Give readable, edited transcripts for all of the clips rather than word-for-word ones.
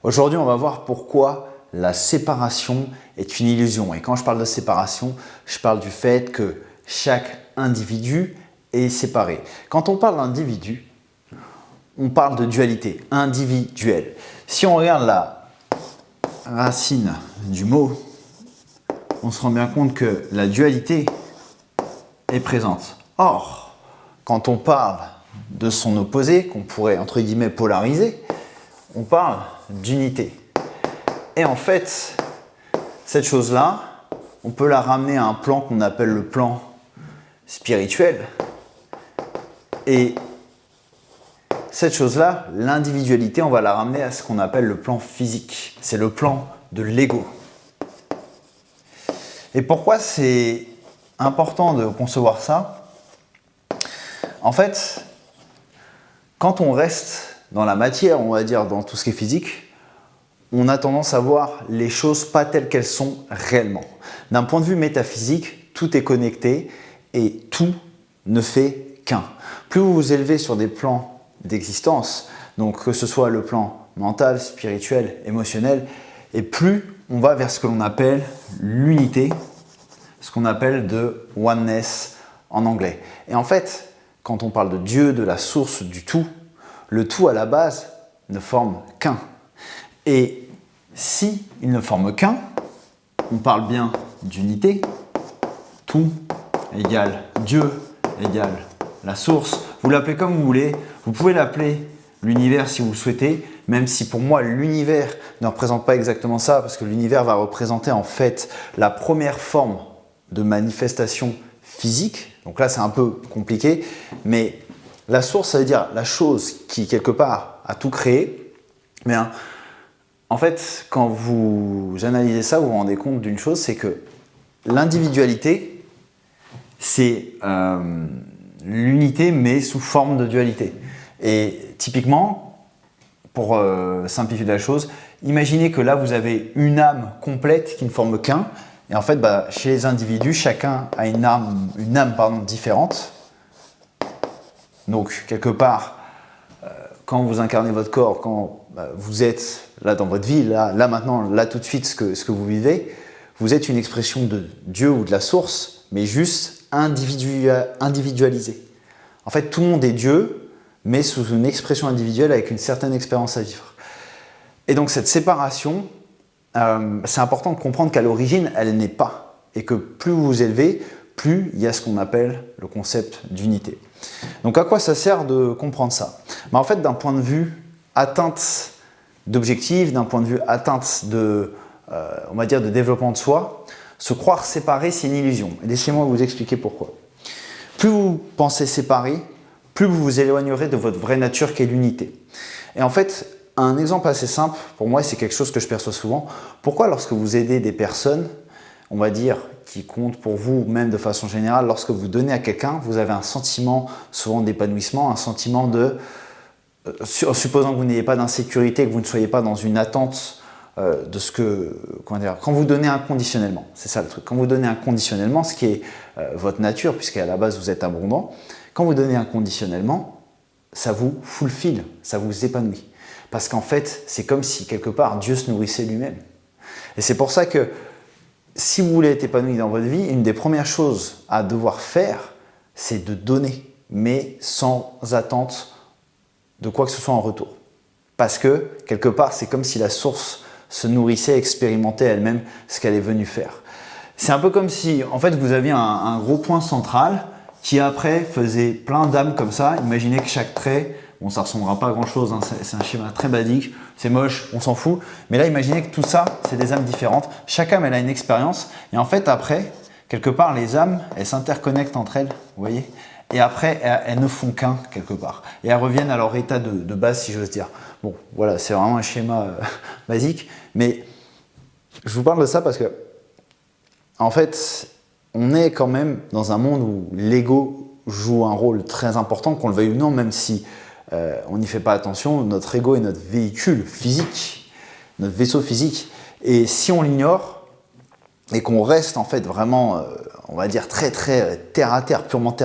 Aujourd'hui, on va voir pourquoi la séparation est une illusion. Et quand je parle de séparation, je parle du fait que chaque individu est séparé. Quand on parle d'individu, on parle de dualité, individuelle. Si on regarde la racine du mot, on se rend bien compte que la dualité est présente. Or, quand on parle de son opposé, qu'on pourrait entre guillemets polariser, on parle d'unité. Et en fait, cette chose-là, on peut la ramener à un plan qu'on appelle le plan spirituel. Et cette chose-là, l'individualité, on va la ramener à ce qu'on appelle le plan physique. C'est le plan de l'ego. Et pourquoi c'est important de concevoir ça? En fait, quand on reste dans la matière, on va dire dans tout ce qui est physique, on a tendance à voir les choses pas telles qu'elles sont réellement. D'un point de vue métaphysique, tout est connecté et tout ne fait qu'un. Plus vous vous élevez sur des plans d'existence, donc que ce soit le plan mental, spirituel, émotionnel, et plus on va vers ce que l'on appelle l'unité, ce qu'on appelle de oneness en anglais. Et en fait, quand on parle de Dieu, de la source du tout, le tout à la base ne forme qu'un. Et si il ne forme qu'un, on parle bien d'unité, tout égale Dieu égale la source, vous l'appelez comme vous voulez, vous pouvez l'appeler l'univers si vous le souhaitez, même si pour moi l'univers ne représente pas exactement ça, parce que l'univers va représenter en fait la première forme de manifestation physique, donc là c'est un peu compliqué, mais la source ça veut dire la chose qui quelque part a tout créé, mais en fait quand vous analysez ça vous vous rendez compte d'une chose, c'est que l'individualité c'est l'unité mais sous forme de dualité. Et typiquement, pour simplifier la chose, imaginez que là vous avez une âme complète qui ne forme qu'un, et en fait chez les individus, chacun a une âme différente. Donc quelque part, quand vous incarnez votre corps, quand vous êtes là dans votre vie, là maintenant, là tout de suite ce que vous vivez, vous êtes une expression de Dieu ou de la source, mais juste individualisée. En fait, tout le monde est Dieu, mais sous une expression individuelle avec une certaine expérience à vivre. Et donc cette séparation, c'est important de comprendre qu'à l'origine, elle n'est pas. Et que plus vous vous élevez, plus il y a ce qu'on appelle le concept d'unité. Donc à quoi ça sert de comprendre ça? En fait, d'un point de vue atteinte d'objectifs, d'un point de vue atteinte de, on va dire, de développement de soi, se croire séparé, c'est une illusion. Et laissez-moi vous expliquer pourquoi. Plus vous pensez séparé, plus vous vous éloignerez de votre vraie nature qui est l'unité. Et en fait, un exemple assez simple, pour moi, c'est quelque chose que je perçois souvent. Pourquoi lorsque vous aidez des personnes, on va dire, qui comptent pour vous, même de façon générale, lorsque vous donnez à quelqu'un, vous avez un sentiment souvent d'épanouissement, un sentiment de, supposant que vous n'ayez pas d'insécurité, que vous ne soyez pas dans une attente de ce que, comment dire, quand vous donnez inconditionnellement, c'est ça le truc, quand vous donnez inconditionnellement, ce qui est votre nature, puisqu'à la base vous êtes abondant, quand vous donnez inconditionnellement, ça vous fulfill, ça vous épanouit. Parce qu'en fait, c'est comme si quelque part Dieu se nourrissait lui-même. Et c'est pour ça que si vous voulez être épanoui dans votre vie, une des premières choses à devoir faire, c'est de donner, mais sans attente de quoi que ce soit en retour. Parce que quelque part, c'est comme si la source se nourrissait, expérimentait elle-même ce qu'elle est venue faire. C'est un peu comme si, en fait, vous aviez un gros point central qui après faisait plein d'âmes comme ça. Imaginez que chaque trait, bon ça ne ressemblera pas à grand chose, hein, c'est un schéma très basique, c'est moche, on s'en fout. Mais là, imaginez que tout ça, c'est des âmes différentes. Chaque âme, elle a une expérience. Et en fait, après, quelque part, les âmes, elles s'interconnectent entre elles, vous voyez. Et après, elles ne font qu'un, quelque part. Et elles reviennent à leur état de base, si j'ose dire. Bon, voilà, c'est vraiment un schéma basique. Mais je vous parle de ça parce que, en fait, on est quand même dans un monde où l'ego joue un rôle très important, qu'on le veuille ou non, même si on n'y fait pas attention. Notre ego est notre véhicule physique, notre vaisseau physique. Et si on l'ignore et qu'on reste en fait vraiment, on va dire très terre à terre, purement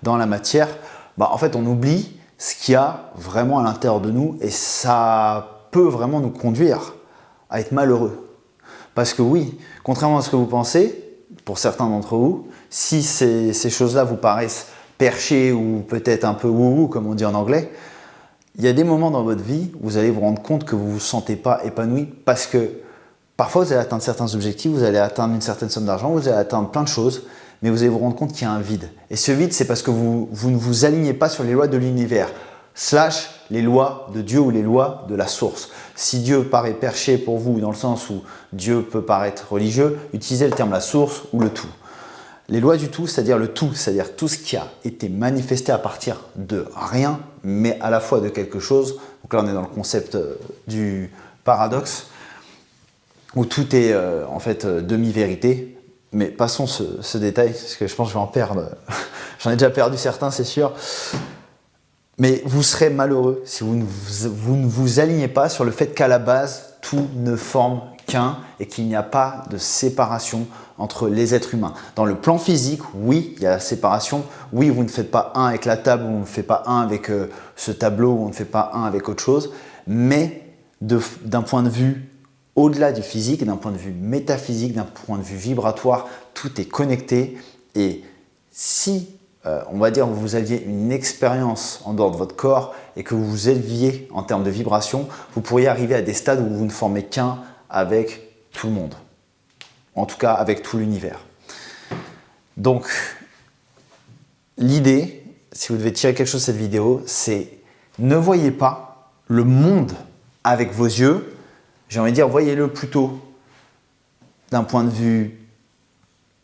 dans la matière, en fait on oublie ce qu'il y a vraiment à l'intérieur de nous et ça peut vraiment nous conduire à être malheureux. Parce que oui, contrairement à ce que vous pensez, pour certains d'entre vous, si ces choses-là vous paraissent perchées ou peut-être un peu wouhou, comme on dit en anglais, il y a des moments dans votre vie où vous allez vous rendre compte que vous ne vous sentez pas épanoui parce que parfois vous allez atteindre certains objectifs, vous allez atteindre une certaine somme d'argent, vous allez atteindre plein de choses, mais vous allez vous rendre compte qu'il y a un vide. Et ce vide, c'est parce que vous ne vous alignez pas sur les lois de l'univers, / les lois de Dieu ou les lois de la source. Si Dieu paraît perché pour vous, dans le sens où Dieu peut paraître religieux, utilisez le terme la source ou le tout. Les lois du tout, c'est-à-dire le tout, c'est-à-dire tout ce qui a été manifesté à partir de rien, mais à la fois de quelque chose. Donc là, on est dans le concept du paradoxe, où tout est en fait demi-vérité. Mais passons ce détail, parce que je pense que je vais en perdre. J'en ai déjà perdu certains, c'est sûr. Mais vous serez malheureux si vous ne vous alignez pas sur le fait qu'à la base, tout ne forme qu'un et qu'il n'y a pas de séparation entre les êtres humains. Dans le plan physique, oui, il y a la séparation. Oui, vous ne faites pas un avec la table, vous ne faites pas un avec ce tableau, on ne fait pas un avec autre chose. Mais d'un point de vue au-delà du physique, d'un point de vue métaphysique, d'un point de vue vibratoire, tout est connecté. Et si on va dire que vous aviez une expérience en dehors de votre corps et que vous vous éleviez en termes de vibration, vous pourriez arriver à des stades où vous ne formez qu'un avec tout le monde. En tout cas, avec tout l'univers. Donc, l'idée, si vous devez tirer quelque chose de cette vidéo, c'est ne voyez pas le monde avec vos yeux. J'ai envie de dire, voyez-le plutôt d'un point de vue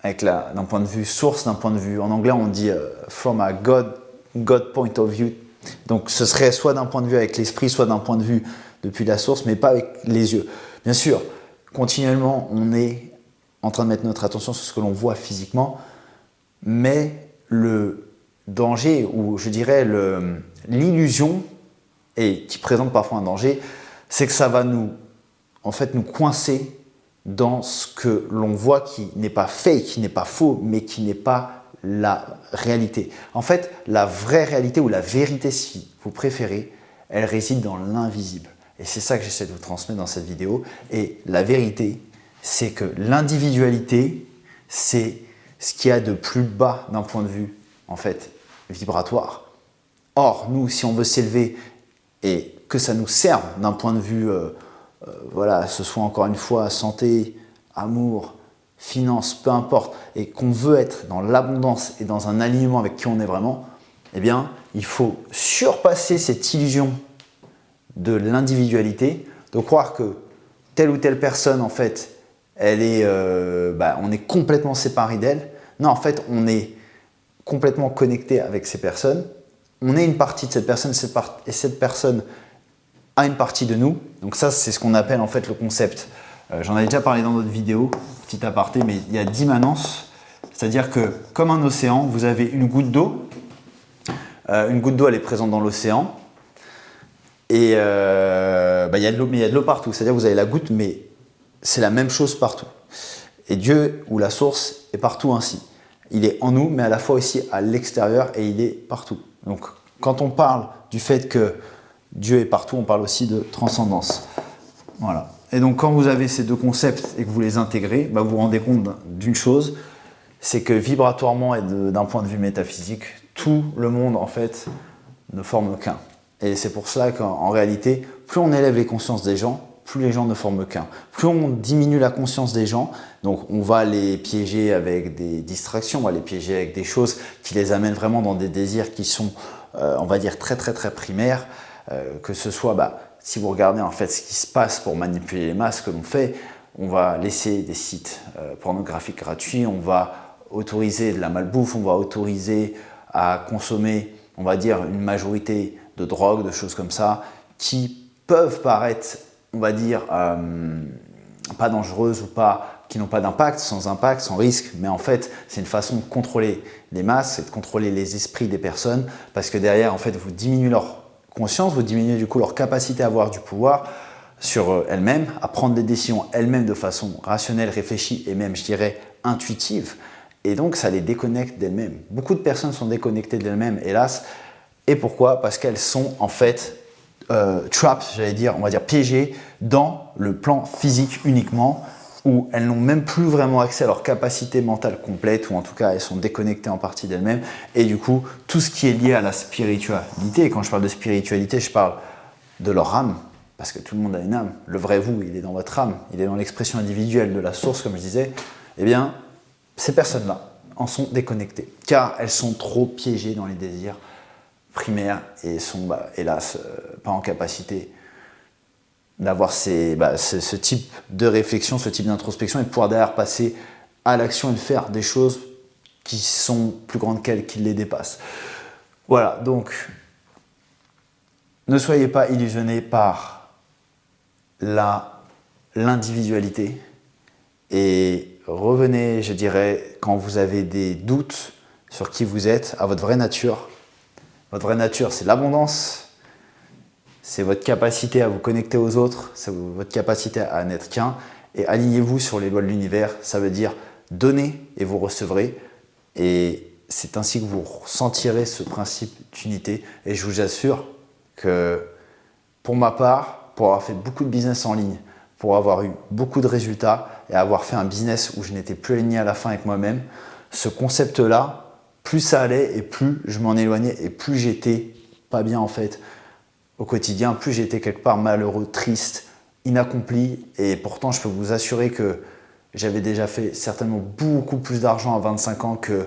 d'un point de vue source, d'un point de vue, en anglais on dit from a God point of view. Donc ce serait soit d'un point de vue avec l'esprit, soit d'un point de vue depuis la source, mais pas avec les yeux. Bien sûr, continuellement on est en train de mettre notre attention sur ce que l'on voit physiquement, mais le danger, ou je dirais l'illusion, et qui présente parfois un danger, c'est que ça va nous coincer dans ce que l'on voit qui n'est pas fake, qui n'est pas faux, mais qui n'est pas la réalité. En fait, la vraie réalité ou la vérité, si vous préférez, elle réside dans l'invisible. Et c'est ça que j'essaie de vous transmettre dans cette vidéo. Et la vérité, c'est que l'individualité, c'est ce qu'il y a de plus bas d'un point de vue, en fait, vibratoire. Or, nous, si on veut s'élever et que ça nous serve d'un point de vue voilà, ce soit encore une fois santé, amour, finance, peu importe, et qu'on veut être dans l'abondance et dans un alignement avec qui on est vraiment, eh bien, il faut surpasser cette illusion de l'individualité, de croire que telle ou telle personne, en fait, on est complètement séparé d'elle. Non, en fait, on est complètement connecté avec ces personnes. On est une partie de cette personne, et cette personne a une partie de nous. Donc ça, c'est ce qu'on appelle en fait le concept. J'en avais déjà parlé dans d'autres vidéos, petit aparté, mais il y a d'immanence. C'est-à-dire que comme un océan, vous avez une goutte d'eau. Une goutte d'eau, elle est présente dans l'océan. Et il y a de l'eau, mais il y a de l'eau partout. C'est-à-dire que vous avez la goutte, mais c'est la même chose partout. Et Dieu, ou la source, est partout ainsi. Il est en nous, mais à la fois aussi à l'extérieur, et il est partout. Donc quand on parle du fait que Dieu est partout, on parle aussi de transcendance. Voilà. Et donc quand vous avez ces deux concepts et que vous les intégrez, vous vous rendez compte d'une chose, c'est que vibratoirement et d'un point de vue métaphysique, tout le monde en fait ne forme qu'un. Et c'est pour cela qu'en réalité, plus on élève les consciences des gens, plus les gens ne forment qu'un. Plus on diminue la conscience des gens, donc on va les piéger avec des distractions, on va les piéger avec des choses qui les amènent vraiment dans des désirs qui sont, on va dire, très très très primaires. Que ce soit, si vous regardez en fait ce qui se passe pour manipuler les masses que l'on fait, on va laisser des sites pornographiques gratuits, on va autoriser de la malbouffe, on va autoriser à consommer, on va dire, une majorité de drogues, de choses comme ça, qui peuvent paraître, on va dire, pas dangereuses ou pas, qui n'ont pas d'impact, sans risque, mais en fait, c'est une façon de contrôler les masses, c'est de contrôler les esprits des personnes, parce que derrière, en fait, vous diminuez leur conscience, vous diminuez du coup leur capacité à avoir du pouvoir sur elles-mêmes, à prendre des décisions elles-mêmes de façon rationnelle, réfléchie et même, je dirais, intuitive. Et donc, ça les déconnecte d'elles-mêmes. Beaucoup de personnes sont déconnectées d'elles-mêmes, hélas. Et pourquoi? Parce qu'elles sont en fait trapped, j'allais dire, on va dire piégées dans le plan physique uniquement, où elles n'ont même plus vraiment accès à leur capacité mentale complète, ou en tout cas elles sont déconnectées en partie d'elles-mêmes, et du coup tout ce qui est lié à la spiritualité, et quand je parle de spiritualité, je parle de leur âme, parce que tout le monde a une âme, le vrai vous, il est dans votre âme, il est dans l'expression individuelle de la source, comme je disais, eh bien ces personnes-là en sont déconnectées, car elles sont trop piégées dans les désirs primaires, et sont hélas pas en capacité d'avoir ce type de réflexion, ce type d'introspection, et de pouvoir derrière passer à l'action et de faire des choses qui sont plus grandes qu'elles, qui les dépassent. Voilà, donc ne soyez pas illusionnés par l'individualité et revenez, je dirais, quand vous avez des doutes sur qui vous êtes, à votre vraie nature. Votre vraie nature, c'est l'abondance. C'est votre capacité à vous connecter aux autres, c'est votre capacité à n'être qu'un. Et alignez-vous sur les lois de l'univers, ça veut dire donner et vous recevrez. Et c'est ainsi que vous ressentirez ce principe d'unité. Et je vous assure que pour ma part, pour avoir fait beaucoup de business en ligne, pour avoir eu beaucoup de résultats et avoir fait un business où je n'étais plus aligné à la fin avec moi-même, ce concept-là, plus ça allait et plus je m'en éloignais et plus j'étais pas bien en fait au quotidien, plus j'étais quelque part malheureux, triste, inaccompli. Et pourtant, je peux vous assurer que j'avais déjà fait certainement beaucoup plus d'argent à 25 ans que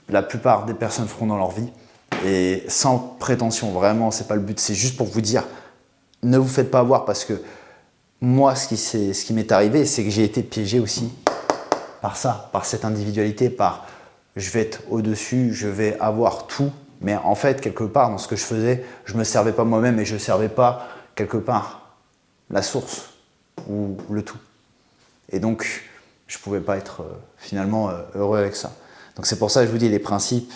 la plupart des personnes feront dans leur vie. Et sans prétention, vraiment, c'est pas le but. C'est juste pour vous dire, ne vous faites pas avoir, parce que moi, ce qui m'est arrivé, c'est que j'ai été piégé aussi par ça, par cette individualité, par je vais être au-dessus, je vais avoir tout. Mais en fait, quelque part, dans ce que je faisais, je ne me servais pas moi-même et je ne servais pas, quelque part, la source ou le tout. Et donc, je ne pouvais pas être finalement heureux avec ça. Donc c'est pour ça que je vous dis, les principes,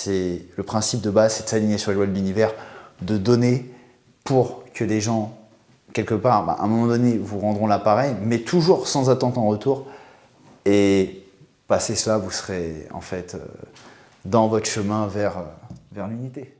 le principe de base, c'est de s'aligner sur les lois de l'univers, de donner pour que des gens, quelque part, à un moment donné, vous rendront l'appareil, mais toujours sans attente en retour. Et passé cela, vous serez en fait dans votre chemin vers l'unité.